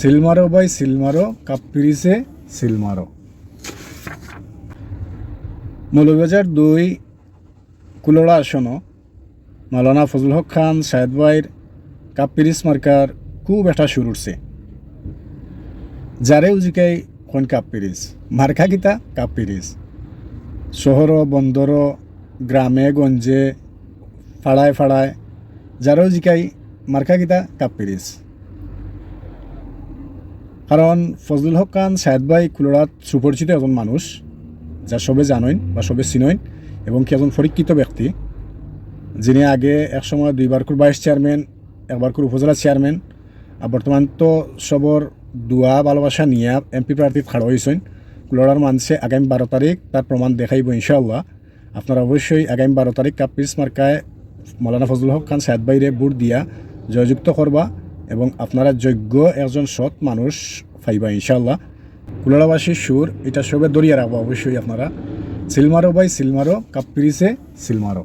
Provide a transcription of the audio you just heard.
সিলমারো by সিলমারো cup পিরিসে সিলমারো। Moulvibazar 2 কুলোড়া আসন মাওলানা ফজলুল হক খান সাহেদ ভাইয়ের cup পিরিস marker খুব একটা সুর উঠছে। যারে উজিকাই কোন কাপ পিরিস মার্কা কিতা কাপ পিরিস। শহর বন্দর গ্রামে গঞ্জে ফাড়ায় ফাড়ায় যারা উজিকাই মার্কা কিতা কাপ পিরিস। কারণ ফজলুল হক খান সাহেদ ভাই কুলোড়াত সুপরিচিত একজন মানুষ, যা সবে জানেন বা সবে চিনেন, এবং কি একজন পরীক্ষিত ব্যক্তি, যিনি আগে একসময় 2বার করে ভাইস চেয়ারম্যান, 1বার করে উপজেলা চেয়ারম্যান, আর বর্তমান তো সবর দোয়া ভালোবাসা নিয়ে এমপি প্রার্থী খাড়া হয়েছেন। কুলোড়ার মানুষে আগামী 12 তারিখ তার প্রমাণ দেখাইব ইনশাআল্লাহ। আপনারা অবশ্যই আগামী 12 তারিখ কাপ পিরিস মার্কায় মৌলানা ফজলুল হক খান সাহেদ ভাইরে ভোট দিয়া জয়যুক্ত করবা এবং আপনারা যোগ্য একজন সৎ মানুষ পাইবা ইনশাআল্লাহ। কুলোড়াবাসীর সুর এটা সবে দরিয়া রাখবা অবশ্যই আপনারা। সিলমারো বাই সিলমারো কাপ পিরিসে সিলমারো।